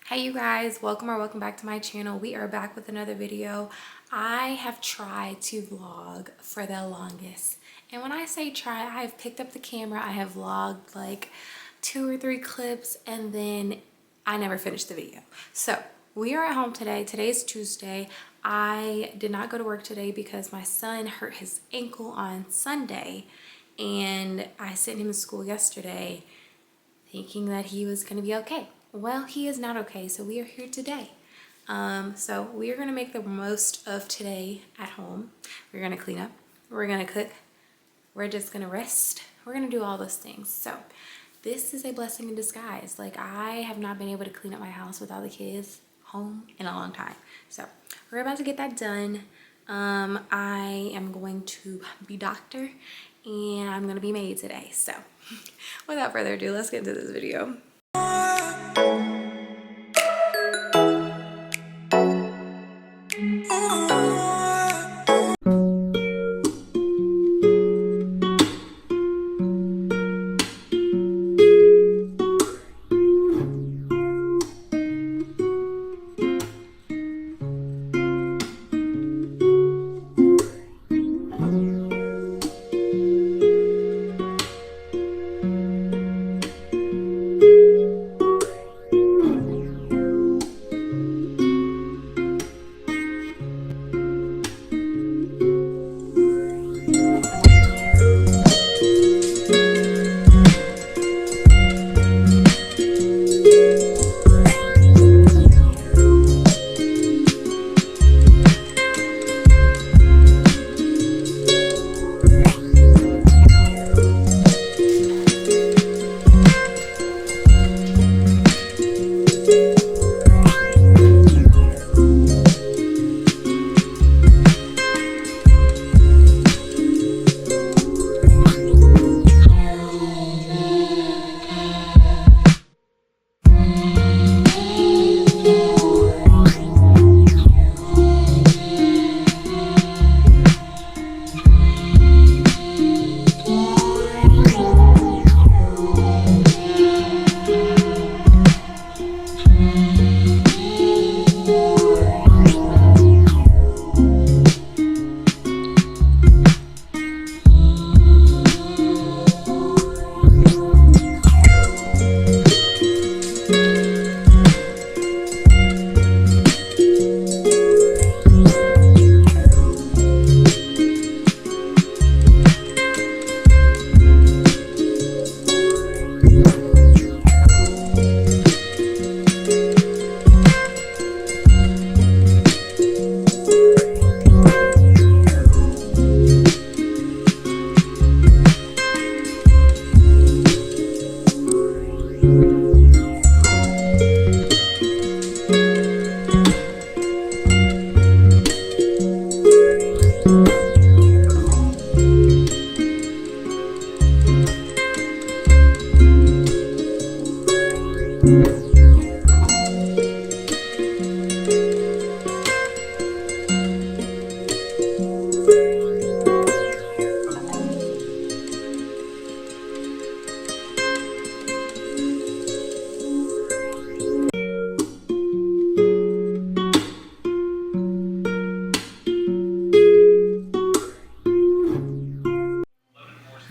Hey you guys, welcome back to my channel. We are back with another video. I have tried to vlog for the longest, and when I say try, I have picked up the camera, I have vlogged like 2 or 3 clips, and then I never finished the video. So we are at home today. Today's Tuesday. I did not go to work today because my son hurt his ankle on Sunday, and I sent him to school yesterday thinking that he was going to be okay. Well, he is not okay, so we are here today. So we are going to make the most of today at home. We're going to clean up, we're going to cook, we're just going to rest, we're going to do all those things. So this is a blessing in disguise. Like, I have not been able to clean up my house without the kids home in a long time. So we're about to get that done. I am going to be doctor and I'm going to be maid today. So without further ado, let's get into this video.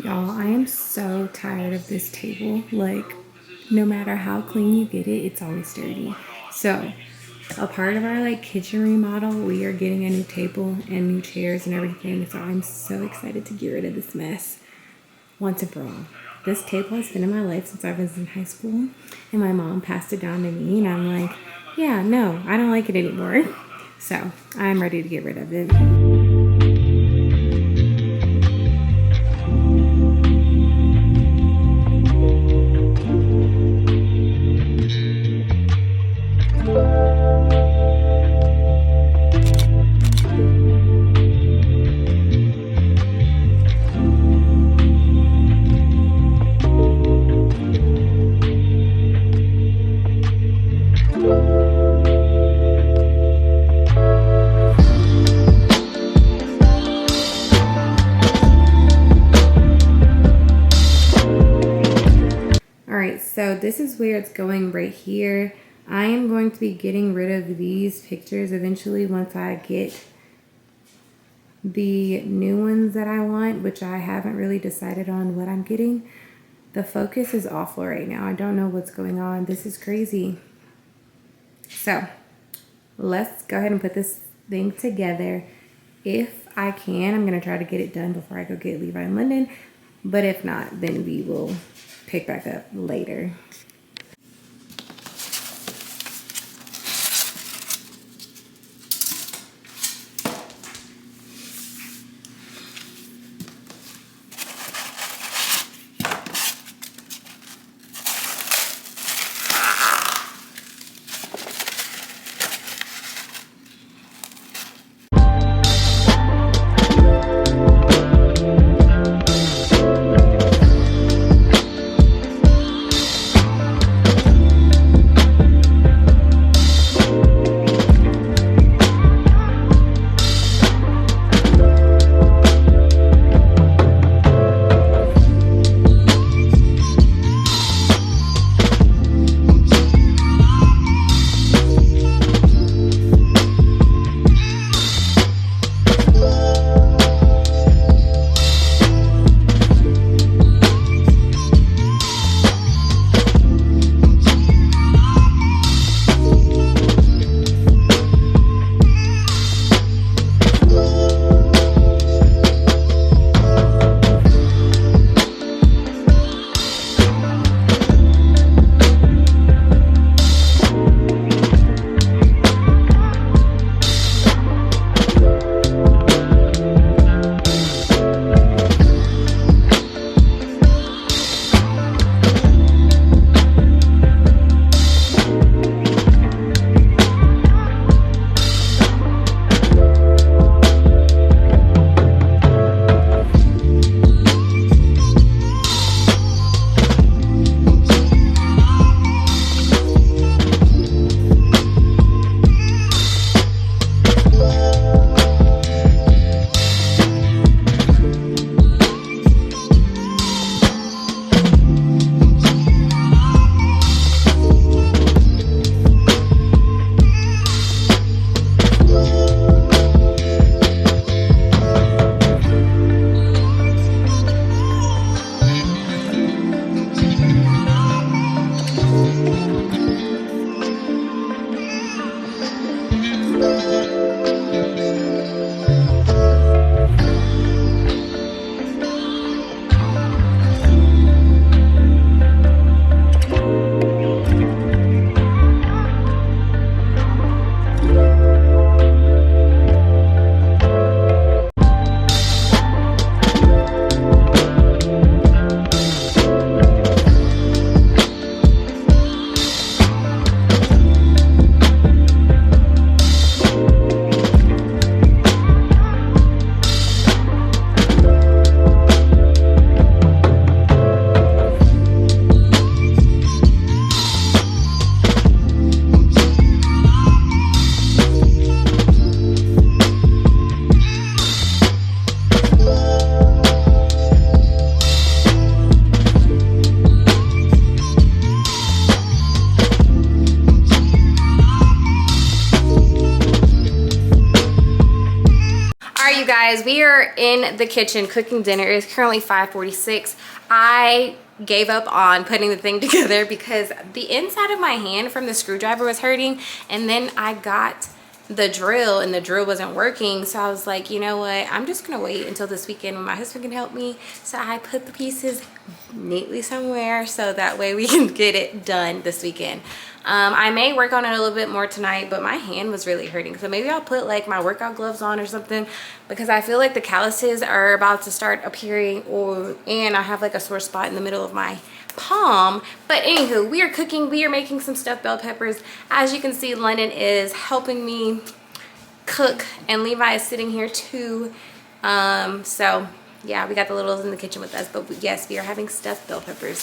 Y'all, I am so tired of this table. Like, no matter how clean you get it, it's always dirty. So, a part of our like kitchen remodel, we are getting a new table and new chairs and everything. So I'm so excited to get rid of this mess once and for all. This table has been in my life since I was in high school, and my mom passed it down to me, and I'm like, yeah, no, I don't like it anymore. So I'm ready to get rid of it. So this is where it's going right here. I am going to be getting rid of these pictures eventually once I get the new ones that I want, which I haven't really decided on what I'm getting. The focus is awful right now. I don't know what's going on. This is crazy. So let's go ahead and put this thing together. If I can, I'm going to try to get it done before I go get Levi in London. But if not, then we will pick back up later. You guys, we are in the kitchen cooking dinner. It's currently 5:46. I gave up on putting the thing together because the inside of my hand from the screwdriver was hurting, and then I got the drill and the drill wasn't working. So I was like, you know what, I'm just gonna wait until this weekend when my husband can help me. So I put the pieces neatly somewhere so that way we can get it done this weekend. I may work on it a little bit more tonight, but my hand was really hurting. So maybe I'll put like my workout gloves on or something, because I feel like the calluses are about to start appearing, and I have like a sore spot in the middle of my palm. But anywho, we are cooking. We are making some stuffed bell peppers. As you can see, London is helping me cook, and Levi is sitting here too. So yeah, we got the littles in the kitchen with us, but yes, we are having stuffed bell peppers.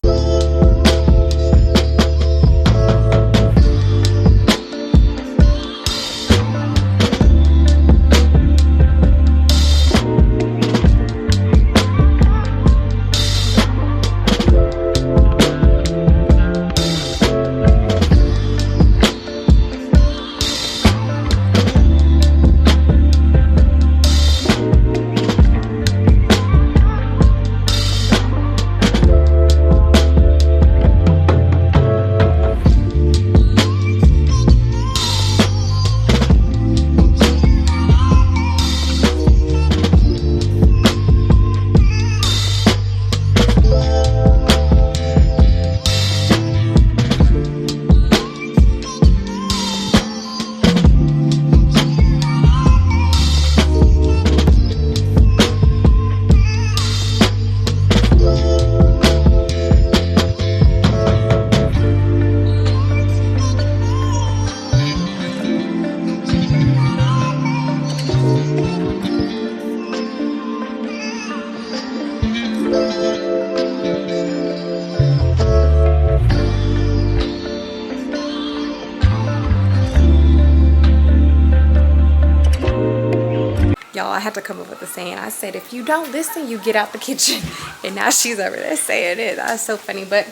y'all, I had to come up with a saying. I said, if you don't listen, you get out the kitchen. And now she's over there saying it. That's so funny. But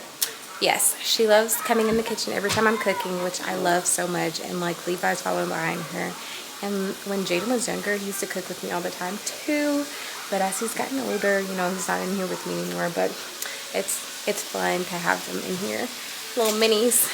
yes, she loves coming in the kitchen every time I'm cooking, which I love so much. And like Levi's following behind her. And when Jaden was younger, he used to cook with me all the time too. But as he's gotten older, you know, he's not in here with me anymore. But it's fun to have them in here. Little minis.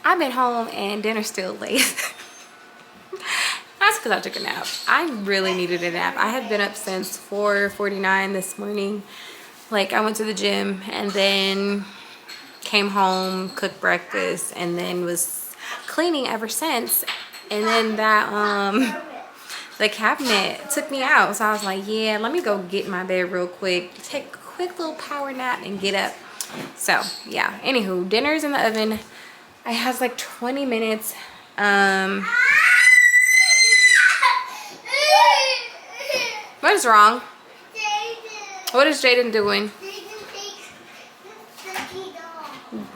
I've been home and dinner's still late. That's because I took a nap. I really needed a nap. I had been up since 4:49 this morning. Like, I went to the gym and then came home, cooked breakfast, and then was cleaning ever since. And then that the cabinet took me out, so I was like, yeah, let me go get in my bed real quick, take a quick little power nap and get up. So yeah, anywho, dinner's in the oven. It has like 20 minutes. What is wrong? What is Jaden doing?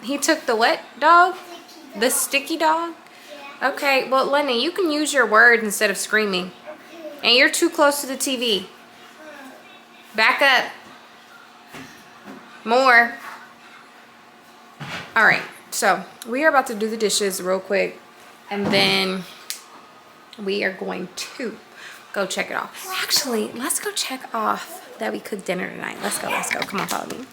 He took the what dog? The sticky dog? Okay, well, Lenny, you can use your words instead of screaming. And you're too close to the TV. Back up. More. All right, so we are about to do the dishes real quick. And then we are going to go check it off. Actually, let's go check off that we cooked dinner tonight. Let's go, let's go. Come on, follow me.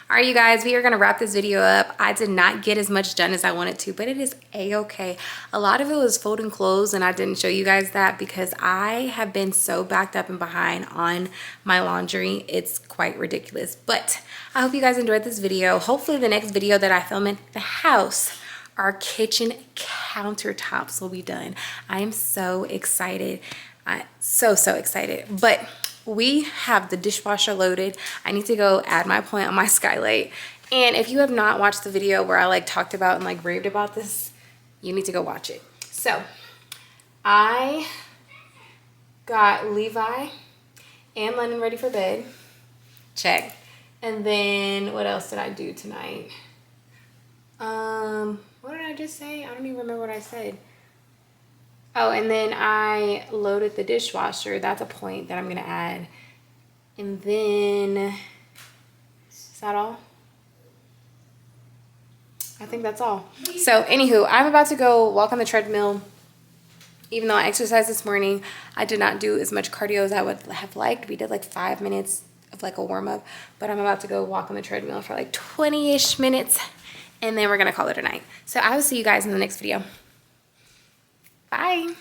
All right, you guys, we are gonna wrap this video up. I did not get as much done as I wanted to, but it is a-okay. A lot of it was folding clothes, and I didn't show you guys that because I have been so backed up and behind on my laundry. It's quite ridiculous, but I hope you guys enjoyed this video. Hopefully the next video that I film in the house, our kitchen countertops will be done. I am so excited. So excited. But we have the dishwasher loaded. I need to go add my point on my skylight And if you have not watched the video where I like talked about and like raved about this, you need to go watch it. So I got Levi and Lennon ready for bed. Check. And then what else did I do tonight? What did I just say? I don't even remember what I said. Oh, and then I loaded the dishwasher. That's a point that I'm gonna add. And then, is that all? I think that's all. So anywho, I'm about to go walk on the treadmill. Even though I exercised this morning, I did not do as much cardio as I would have liked. We did like 5 minutes of like a warm up, but I'm about to go walk on the treadmill for like 20-ish minutes and then we're gonna call it a night. So I will see you guys in the next video. Bye.